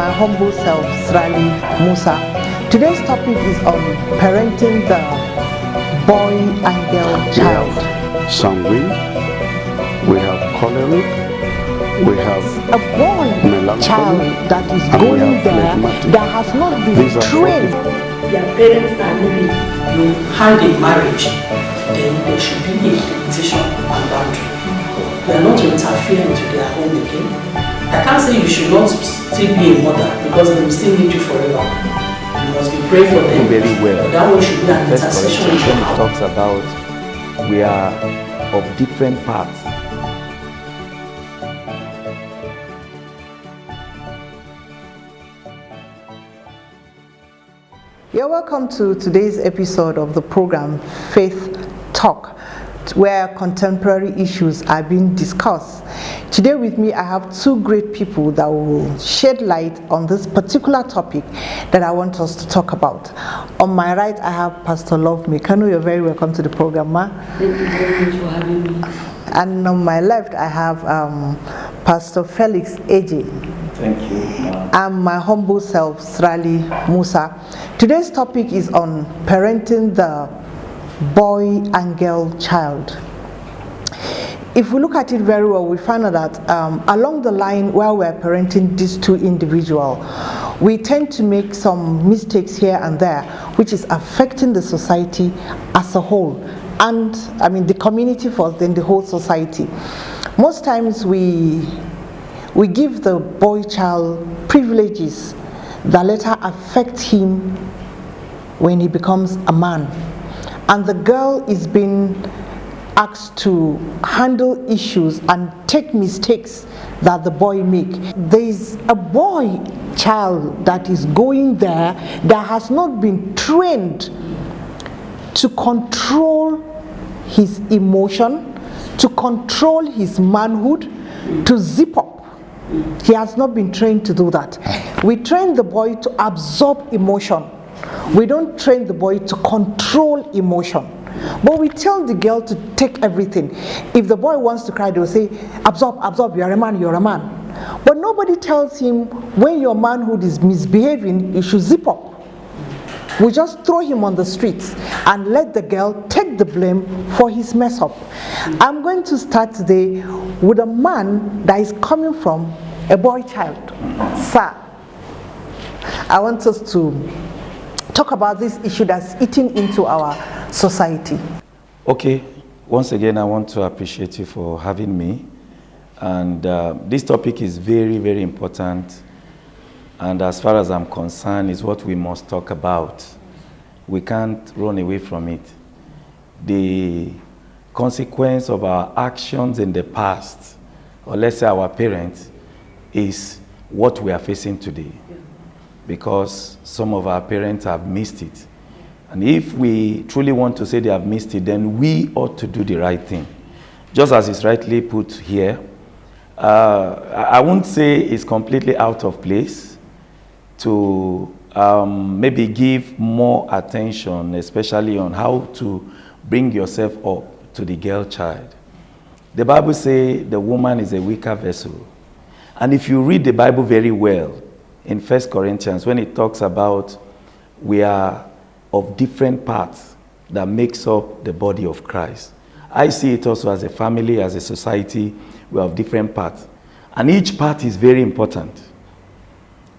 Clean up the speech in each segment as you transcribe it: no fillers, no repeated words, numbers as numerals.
my humble self, Srali Musa. Today's topic is on parenting the boy and girl child. Sanguine, we have choleric, we have a boy child that is going there that has not been trained. Their parents are maybe you had a marriage, then there should be a limitation and boundary. You are not to interfere into their home again. I can't say you should not still be a mother because they will still need you forever. You must be praying for them very well. But that one should be an intercession. When it talks about we are of different parts. You're welcome to today's episode of the program Faith Talk, where contemporary issues are being discussed. Today with me I have two great people that will shed light on this particular topic that I want us to talk about. On my right I have Pastor Love Mekano. You're very welcome to the program, ma. Thank you very much for having me. And on my left I have Pastor Felix Eje. Thank you. I'm my humble self, Srali Musa. Today's topic is on parenting the boy and girl child. If we look at it very well, we find out that along the line while we're parenting these two individuals, we tend to make some mistakes here and there, which is affecting the society as a whole. And I mean the community first, then the whole society. Most times we give the boy child privileges that later affect him when he becomes a man. And the girl is being asked to handle issues and take mistakes that the boy make. There is a boy child that is going there that has not been trained to control his emotion, to control his manhood, to zip up. He has not been trained to do that. We train the boy to absorb emotion. We don't train the boy to control emotion. But we tell the girl to take everything. If the boy wants to cry, they will say, absorb, absorb, you're a man, you're a man. But nobody tells him when your manhood is misbehaving, you should zip up. We just throw him on the streets and let the girl take the blame for his mess up. I'm going to start today with a man that is coming from a boy child. Sir, I want us to talk about this issue that's eating into our society. Okay, once again I want to appreciate you for having me. And this topic is very, very important. And as far as I'm concerned, it's what we must talk about. We can't run away from it. The consequence of our actions in the past, or let's say our parents, is what we are facing today. Because some of our parents have missed it. And if we truly want to say they have missed it, then we ought to do the right thing. Just as it's rightly put here, I won't say it's completely out of place to maybe give more attention, especially on how to bring yourself up to the girl child. The Bible says the woman is a weaker vessel. And if you read the Bible very well, in 1 Corinthians, when it talks about we are of different parts that makes up the body of Christ, I see it also as a family, as a society, we have different parts. And each part is very important.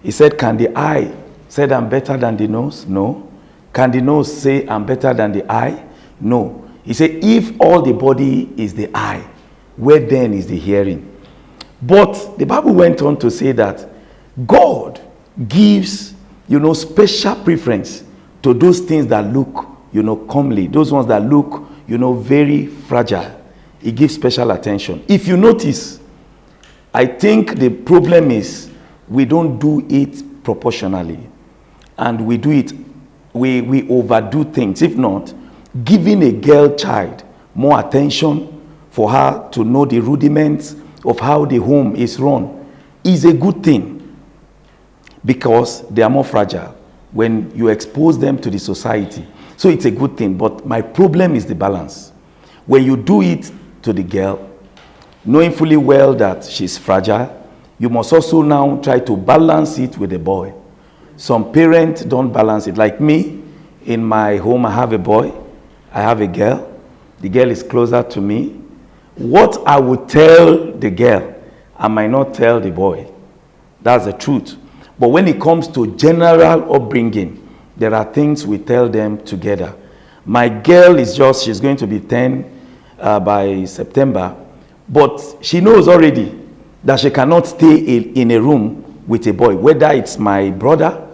He said, can the eye say I'm better than the nose? No. Can the nose say I'm better than the eye? No. He said, if all the body is the eye, where then is the hearing? But the Bible went on to say that God gives, special preference to those things that look, comely, those ones that look, very fragile. He gives special attention. If you notice, I think the problem is we don't do it proportionally. And we do it, we overdo things. If not, giving a girl child more attention for her to know the rudiments of how the home is run is a good thing. Because they are more fragile when you expose them to the society. So it's a good thing. But my problem is the balance. When you do it to the girl, knowing fully well that she's fragile, you must also now try to balance it with the boy. Some parents don't balance it. Like me, in my home, I have a boy, I have a girl. The girl is closer to me. What I would tell the girl, I might not tell the boy. That's the truth. But when it comes to general upbringing, there are things we tell them together. My girl is she's going to be 10 by September, but she knows already that she cannot stay in a room with a boy, whether it's my brother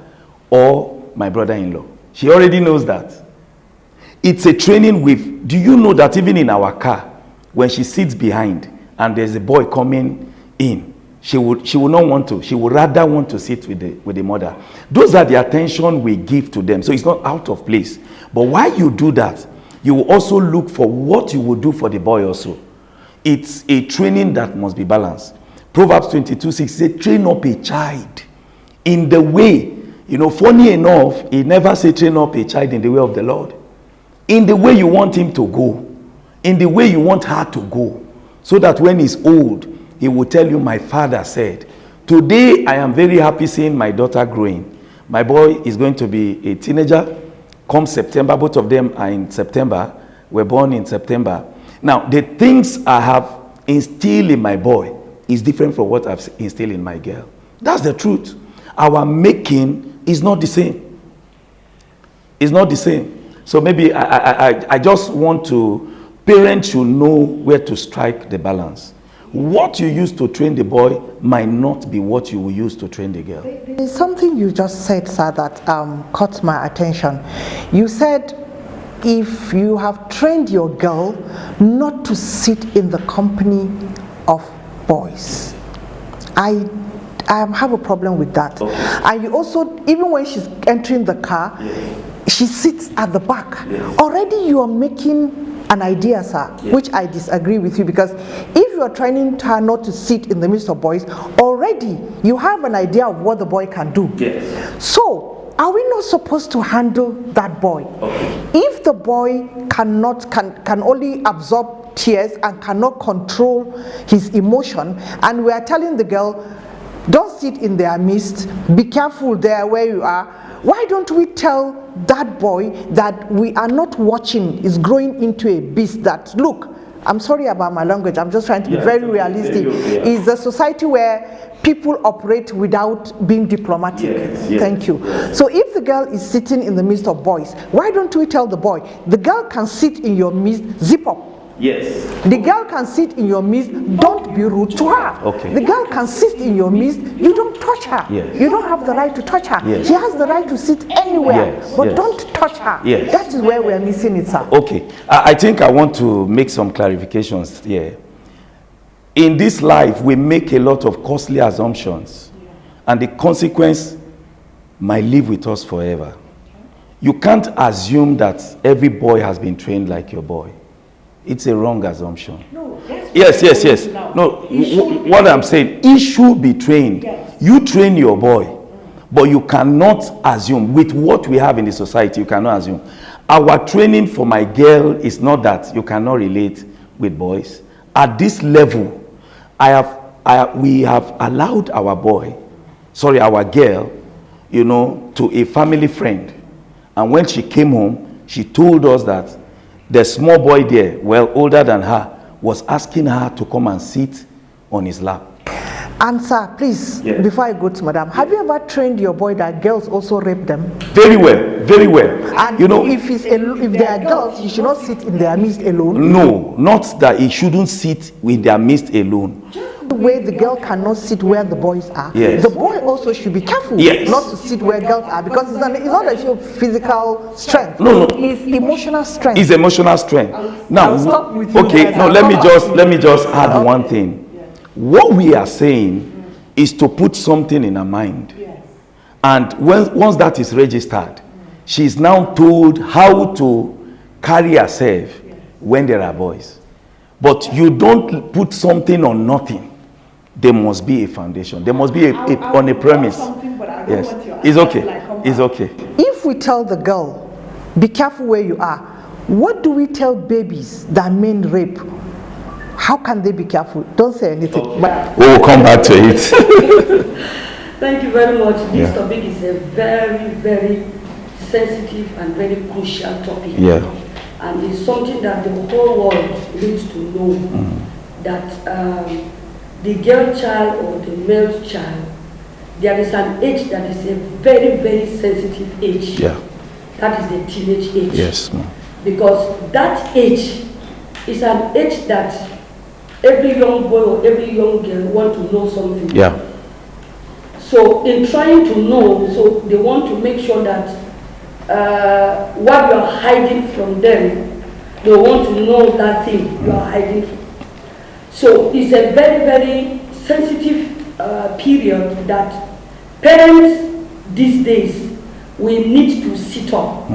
or my brother-in-law. She already knows that. It's a training with, do you know that even in our car, when she sits behind and there's a boy coming in, she will not want to. She would rather want to sit with the mother. Those are the attention we give to them. So it's not out of place. But while you do that, you will also look for what you will do for the boy also. It's a training that must be balanced. Proverbs 22:6 says, train up a child in the way. You know, funny enough, he never said train up a child in the way of the Lord. In the way you want him to go. In the way you want her to go. So that when he's old, he will tell you, my father said. Today, I am very happy seeing my daughter growing. My boy is going to be a teenager. Come September, both of them are in September. We're born in September. Now, the things I have instilled in my boy is different from what I've instilled in my girl. That's the truth. Our making is not the same. It's not the same. So maybe I just want to, parents should know where to strike the balance. What you use to train the boy might not be what you will use to train the girl. There's something you just said, sir, that caught my attention. You said if you have trained your girl not to sit in the company of boys. I have a problem with that. Okay. And you also, even when she's entering the car, yes, she sits at the back. Yes. Already you are making an idea, sir, yes, which I disagree with you, because if you are training her not to sit in the midst of boys, already you have an idea of what the boy can do. Yes. So, are we not supposed to handle that boy? Okay. If the boy can only absorb tears and cannot control his emotion, and we are telling the girl, don't sit in their midst, be careful there where you are, why don't we tell that boy that we are not watching is growing into a beast that, look, I'm sorry about my language, I'm just trying to be very realistic. It's a society where people operate without being diplomatic. Yes. Thank you. Yes. So if the girl is sitting in the midst of boys, why don't we tell the boy, the girl can sit in your midst, zip up. Yes. The girl can sit in your midst, don't be rude to her. Okay. The girl can sit in your midst, you don't touch her. Yes. You don't have the right to touch her. Yes. She has the right to sit anywhere, yes, but yes, don't touch her. Yes. That is where we are missing it, sir. Okay. I think I want to make some clarifications here. In this life, we make a lot of costly assumptions, and the consequence might live with us forever. You can't assume that every boy has been trained like your boy. It's a wrong assumption. No, yes. No, what I'm saying, he should be trained. Yes. You train your boy, but you cannot assume. With what we have in the society, you cannot assume. Our training for my girl is not that you cannot relate with boys. At this level, we have allowed our girl, to a family friend. And when she came home, she told us that the small boy there, well older than her, was asking her to come and sit on his lap. And sir, please, yes, before I go to madam, have you ever trained your boy that girls also rape them? Very well, very well. And if they are girls, you should not sit in their midst alone? No, not that he shouldn't sit in their midst alone. The way the girl cannot sit where the boys are, yes, the boy also should be careful, yes, not to sit where girls are, because it's not a show of physical strength. No. It's emotional strength. It's emotional strength. Now, okay, no, let me just add one thing. What we are saying is to put something in her mind. Yes. And once that is registered, she is now told how to carry herself when there are boys. But you don't put something on nothing. There must be a foundation. There must be on a premise. Yes, it's okay. It's okay. If we tell the girl, be careful where you are, what do we tell babies that men rape? how can they be careful? Don't say anything. Okay. But We will come back to it. Thank you very much. This topic is a very, very sensitive and very crucial topic. Yeah. And it's something that the whole world needs to know, that the girl child or the male child, there is an age that is a very, very sensitive age. Yeah. That is the teenage age. Yes, ma'am. Because that age is an age that every young boy or every young girl want to know something. Yeah. So in trying to know, so they want to make sure that what you are hiding from them, they want to know that thing you are hiding from. So it's a very, very sensitive period that parents these days will need to sit up.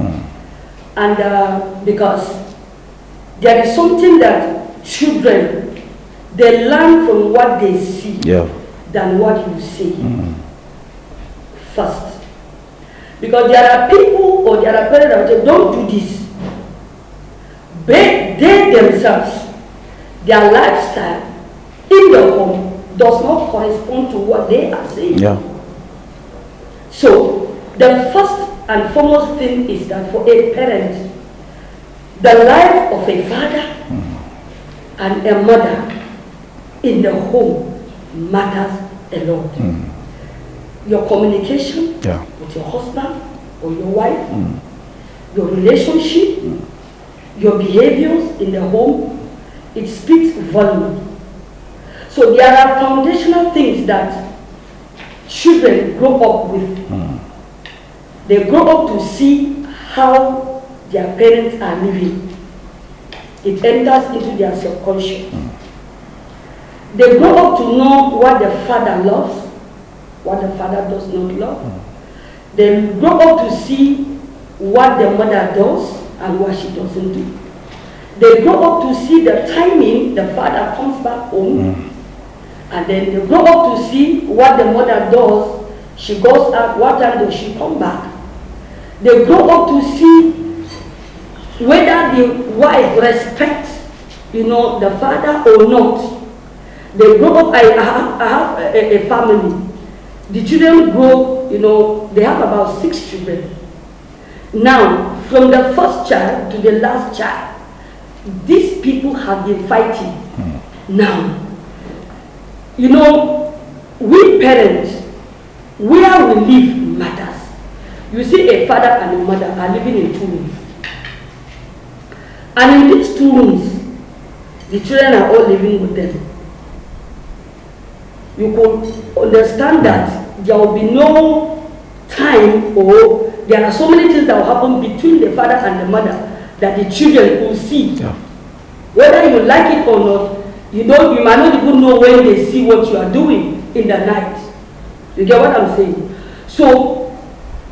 And because there is something that children, they learn from what they see than what you say first. Because there are people or there are parents that say, don't do this. They themselves, their lifestyle in the home does not correspond to what they are saying. Yeah. So the first and foremost thing is that for a parent, the life of a father and a mother in the home matters a lot. Your communication with your husband or your wife, your relationship, your behaviors in the home, it speaks volume. So there are foundational things that children grow up with. They grow up to see how their parents are living. It enters into their subconscious. They grow up to know what the father loves, what the father does not love. They grow up to see what the mother does and what she doesn't do. They grow up to see the timing the father comes back home. And then they grow up to see what the mother does. She goes out, what time does she come back? They grow up to see whether the wife respects, the father or not. They grow up, I have a family. The children grow, they have about 6 children. Now, from the first child to the last child, these people have been fighting. Now, we parents, where we live matters. You see, a father and a mother are living in 2 rooms. And in these 2 rooms, the children are all living with them. You could understand that there will be no time, or there are so many things that will happen between the father and the mother that the children will see. Whether you like it or not, you might not even know when they see what you are doing in the night. You get what I'm saying? So,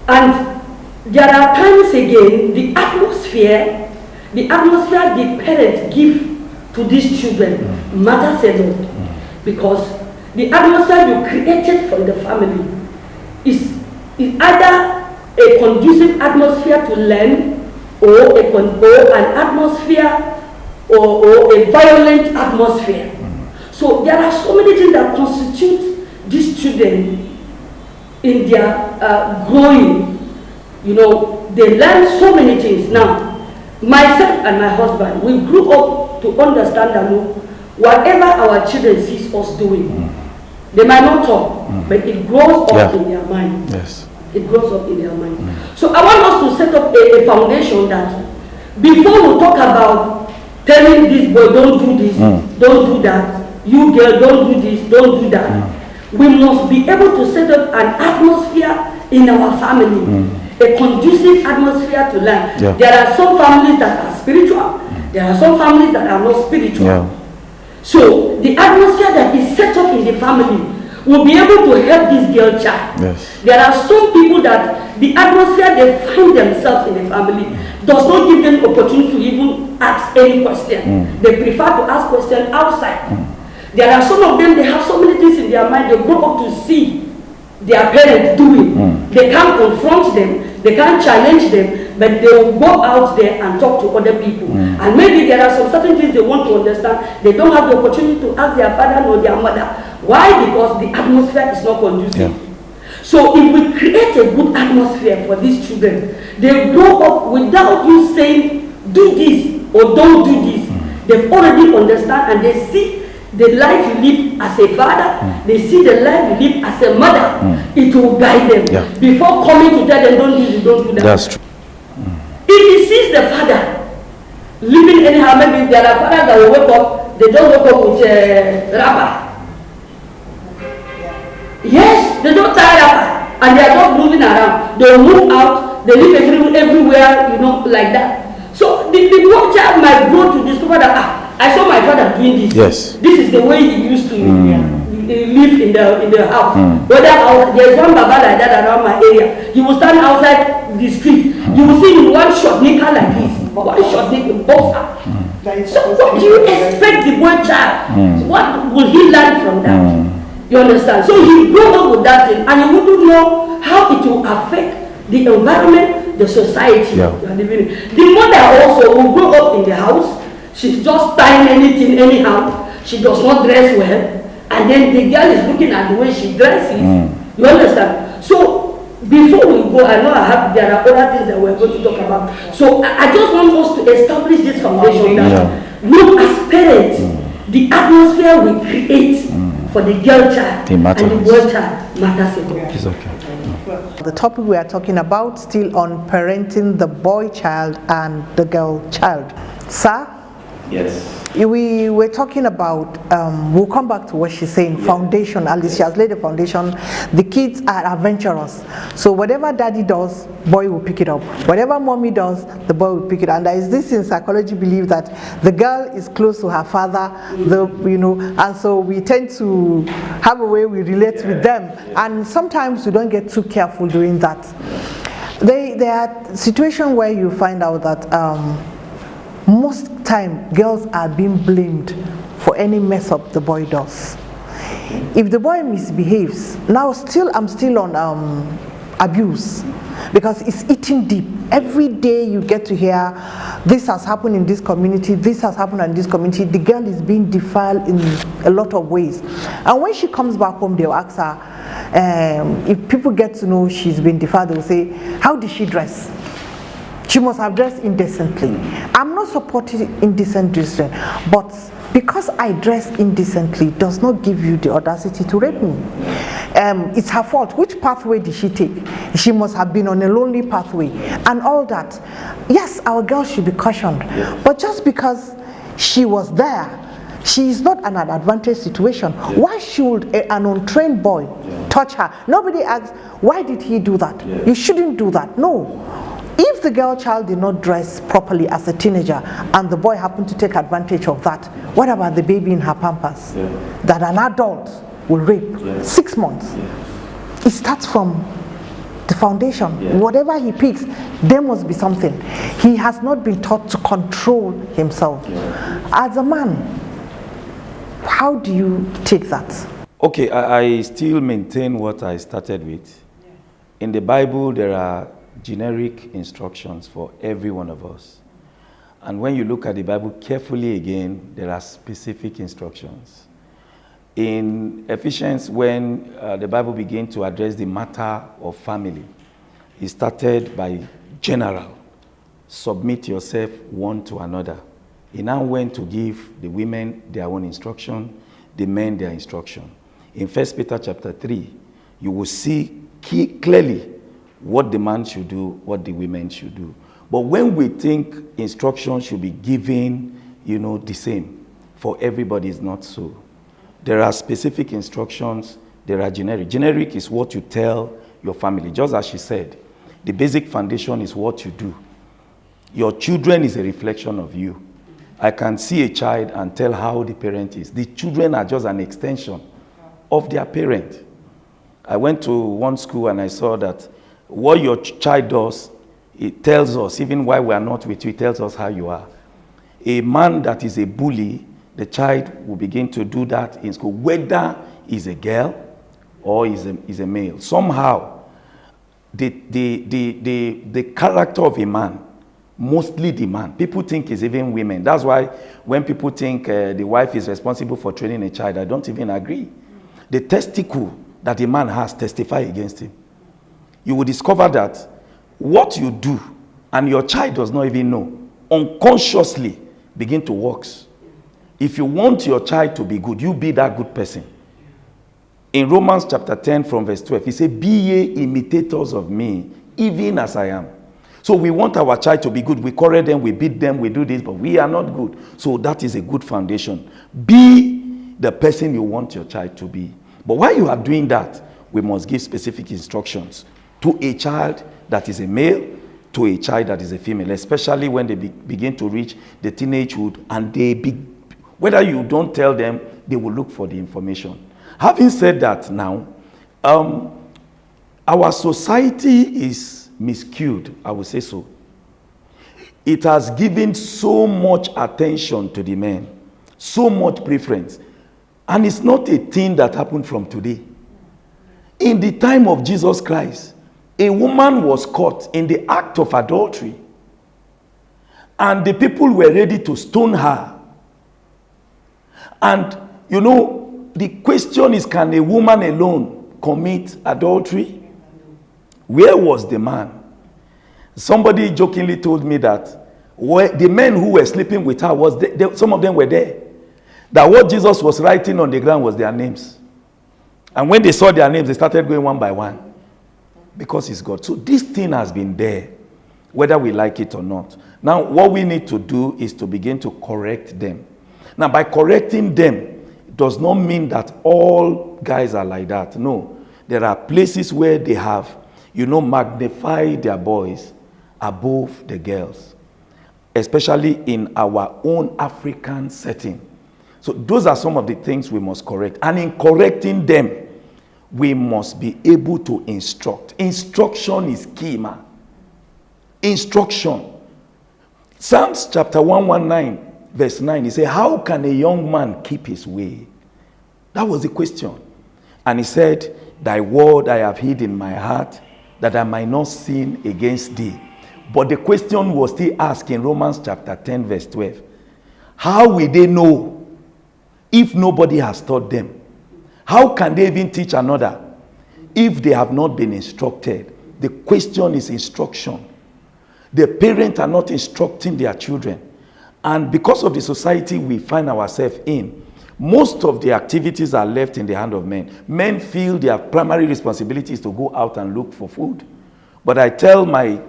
and there are times again, the atmosphere the parents give to these children matters a lot. Because the atmosphere you created from the family is either a conducive atmosphere to learn, or an atmosphere or a violent atmosphere. So there are so many things that constitute these children in their growing. They learn so many things. Now, myself and my husband, we grew up to understand that whatever our children sees us doing, they might not talk, but it grows up in their mind. Yes. It grows up in their mind. So I want us to set up a foundation that before we talk about telling this boy, don't do this, don't do that, you girl, don't do this, don't do that, we must be able to set up an atmosphere in our family, a conducive atmosphere to learn. There are some families that are spiritual, there are some families that are not spiritual. So the atmosphere that is set up in the family will be able to help this girl child. There are some people that the atmosphere they find themselves in the family does not give them opportunity to even ask any question. They prefer to ask questions outside. There are some of them, they have so many things in their mind, they grow up to see their parents doing. They can't confront them, they can't challenge them, but they will go out there and talk to other people. And maybe there are some certain things they want to understand. They don't have the opportunity to ask their father or their mother. Why? Because the atmosphere is not conducive. Yeah. So if we create a good atmosphere for these children, they grow up without you saying, do this or don't do this. They've already understand and they see the life you live as a father, they see the life you live as a mother. It will guide them. Yeah. Before coming to tell them, don't do this, don't do that. That's true. If he sees the father living anyhow, maybe there are fathers that will wake up, they don't wake up with a wrapper. Yes, they don't tie wrapper and they are just moving around. They will move out, they live everywhere, you know, like that. So the poor child might grow to discover that I saw my father doing this. Yes. This is the way he used to live in the house. Whether there's one baba like that around my area, he will stand outside the street. You will see him one short knicker like this, one short knicker boxer. So what do you expect the boy child? What will he learn from that? You understand? So he grew up with that thing, and he wouldn't know how it will affect the environment, the society you are living in. The mother also will grow up in the house. She's just tying anything anyhow. She does not dress well, and then the girl is looking at the way she dresses. You understand? So before we go, I know there are other things that we're going to talk about. So I just want us to establish this foundation that look as parents, the atmosphere we create for the girl child and the boy child matters a lot. It's okay. The topic we are talking about still on parenting the boy child and the girl child. Sir? Yes. We were talking about, we'll come back to what she's saying, foundation. At least she has laid the foundation. The kids are adventurous. So whatever daddy does, boy will pick it up. Whatever mommy does, the boy will pick it up. And there is this in psychology belief that the girl is close to her father, and so we tend to have a way we relate with them. And sometimes we don't get too careful doing that. There are situations where you find out that most time girls are being blamed for any mess up the boy does. If the boy misbehaves, now I'm still on abuse, because it's eating deep. Every day you get to hear this has happened in this community, this has happened in this community. The girl is being defiled in a lot of ways, and when she comes back home they'll ask her, if people get to know she's been defiled, they'll say, how did she dress? She must have dressed indecently. I'm not supporting indecent dressing, but because I dress indecently does not give you the audacity to rape me. It's her fault. Which pathway did she take? She must have been on a lonely pathway and all that. Yes, our girl should be cautioned, but just because she was there, she is not in an advantage situation. Why should an untrained boy touch her? Nobody asks, why did he do that? You shouldn't do that. No. If the girl child did not dress properly as a teenager and the boy happened to take advantage of that, what about the baby in her pampers that an adult will rape? 6 months. It starts from the foundation. Whatever he picks, there must be something. He has not been taught to control himself. As a man, how do you take that? Okay, I still maintain what I started with. In the Bible, there are generic instructions for every one of us. And when you look at the Bible carefully again, there are specific instructions. In Ephesians, when the Bible began to address the matter of family, it started by general, submit yourself one to another. He now went to give the women their own instruction, the men their instruction. In 1 Peter chapter 3, you will see clearly what the man should do, what the women should do. But when we think instruction should be given, the same for everybody, is not so. There are specific instructions, there are generic. Generic is what you tell your family. Just as she said, the basic foundation is what you do. Your children is a reflection of you. I can see a child and tell how the parent is. The children are just an extension of their parent. I went to one school and I saw that what your child does, it tells us, even while we are not with you, it tells us how you are. A man that is a bully, the child will begin to do that in school, whether he's a girl or is a male. Somehow, the character of a man, mostly the man. People think it's even women. That's why when people think the wife is responsible for training a child, I don't even agree. The testicle that a man has testify against him. You will discover that what you do and your child does not even know, unconsciously begin to work. If you want your child to be good, you be that good person. In Romans chapter 10 from verse 12, he said, be ye imitators of me, even as I am. So we want our child to be good. We correct them, we beat them, we do this, but we are not good. So that is a good foundation. Be the person you want your child to be. But while you are doing that, we must give specific instructions to a child that is a male, to a child that is a female, especially when they begin to reach the teenagehood, and whether you don't tell them, they will look for the information. Having said that now, our society is miscued, I would say so. It has given so much attention to the men, so much preference. And it's not a thing that happened from today. In the time of Jesus Christ, a woman was caught in the act of adultery. And the people were ready to stone her. And, you know, the question is, can a woman alone commit adultery? Where was the man? Somebody jokingly told me that the men who were sleeping with her, some of them were there. That what Jesus was writing on the ground was their names. And when they saw their names, they started going one by one. Because it's God. So this thing has been there, whether we like it or not. Now, what we need to do is to begin to correct them. Now, by correcting them, does not mean that all guys are like that. No. There are places where they have, magnified their boys above the girls. Especially in our own African setting. So those are some of the things we must correct. And in correcting them, we must be able to instruct. Instruction is key, man. Instruction. Psalms chapter 119, verse 9, he said, how can a young man keep his way? That was the question. And he said, thy word I have hid in my heart, that I might not sin against thee. But the question was still asked in Romans chapter 10, verse 12. How will they know if nobody has taught them? How can they even teach another if they have not been instructed? The question is instruction. The parents are not instructing their children. And because of the society we find ourselves in, most of the activities are left in the hand of men. Men feel their primary responsibility is to go out and look for food. But I tell my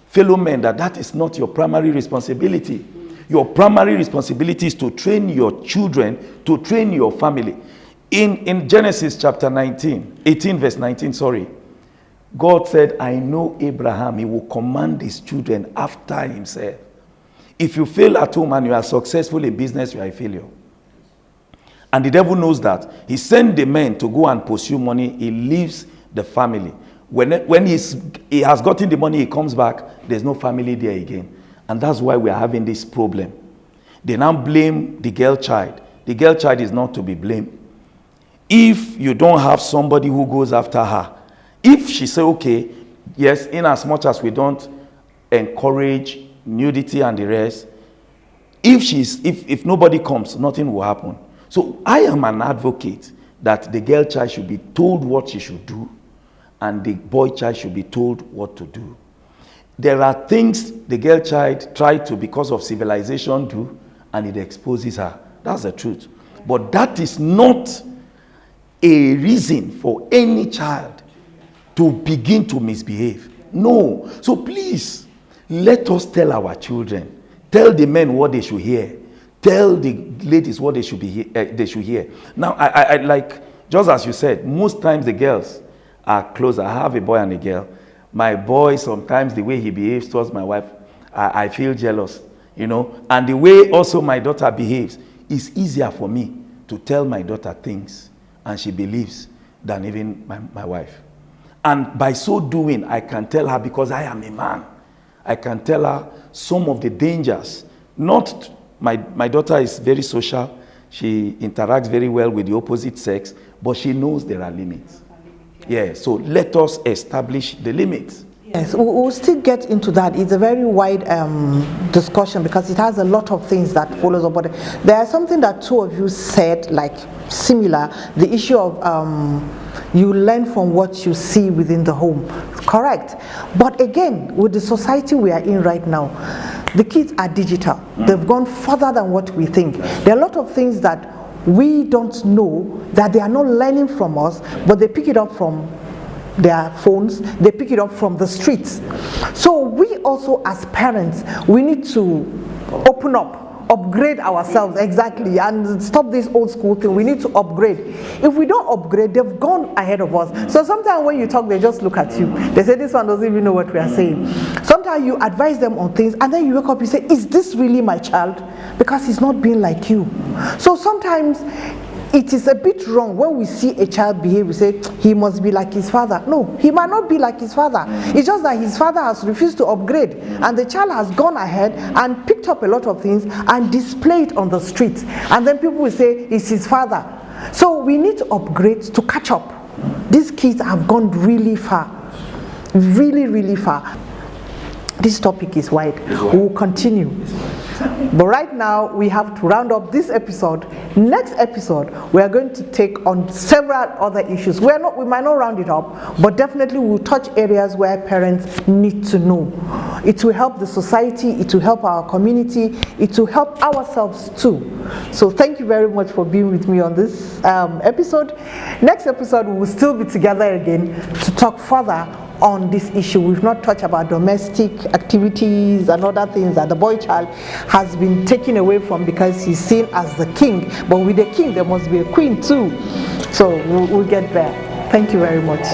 fellow men that is not your primary responsibility. Your primary responsibility is to train your children, to train your family. In Genesis chapter 18 verse 19, God said, I know Abraham, he will command his children after himself. If you fail at home and you are successful in business, you are a failure. And the devil knows that. He sent the men to go and pursue money. He leaves the family. When he has gotten the money, he comes back, there's no family there again. And that's why we are having this problem. They now blame the girl child. The girl child is not to be blamed. If you don't have somebody who goes after her, if she say, okay, yes, in as much as we don't encourage nudity and the rest, if nobody comes, nothing will happen. So I am an advocate that the girl child should be told what she should do and the boy child should be told what to do. There are things the girl child tried to, because of civilization, do, and it exposes her. That's the truth. But that is not a reason for any child to begin to misbehave. No. So please, let us tell our children, tell the men what they should hear, tell the ladies what they should hear. Now, I like, just as you said, most times the girls are closer. I have a boy and a girl. My boy, sometimes the way he behaves towards my wife, I feel jealous, and the way also my daughter behaves, is easier for me to tell my daughter things, and she believes, than even my wife. And by so doing, I can tell her, because I am a man, I can tell her some of the dangers. Not, my daughter is very social. She interacts very well with the opposite sex, but she knows there are limits. Yeah, so let us establish the limits. Yes, we'll still get into that. It's a very wide discussion because it has a lot of things that follows up. But there is something that two of you said, like similar, the issue of you learn from what you see within the home. Correct. But again, with the society we are in right now, the kids are digital. They've gone further than what we think. There are a lot of things that we don't know that they are not learning from us, but they pick it up from their phones, they pick it up from the streets. So we also as parents, we need to open up, upgrade ourselves, exactly, and stop this old school thing. We need to upgrade. If we don't upgrade, they've gone ahead of us. So sometimes when you talk, they just look at you. They say, this one doesn't even know what we are saying. Sometimes you advise them on things, and then you wake up, you say, is this really my child? Because he's not being like you. So sometimes it is a bit wrong when we see a child behave, we say, he must be like his father. No, he might not be like his father. It's just that his father has refused to upgrade, and the child has gone ahead and picked up a lot of things and displayed on the streets. And then people will say, it's his father. So we need to upgrade to catch up. These kids have gone really far. Really, really far. This topic is wide. We will continue. But right now, we have to round up this episode. Next episode, we are going to take on several other issues. We might not round it up, but definitely we'll touch areas where parents need to know. It will help the society, it will help our community, it will help ourselves too. So thank you very much for being with me on this episode. Next episode, we will still be together again to talk further on this issue. We've not touched about domestic activities and other things that the boy child has been taken away from because he's seen as the king. But with the king, there must be a queen too. So we'll get there. Thank you very much.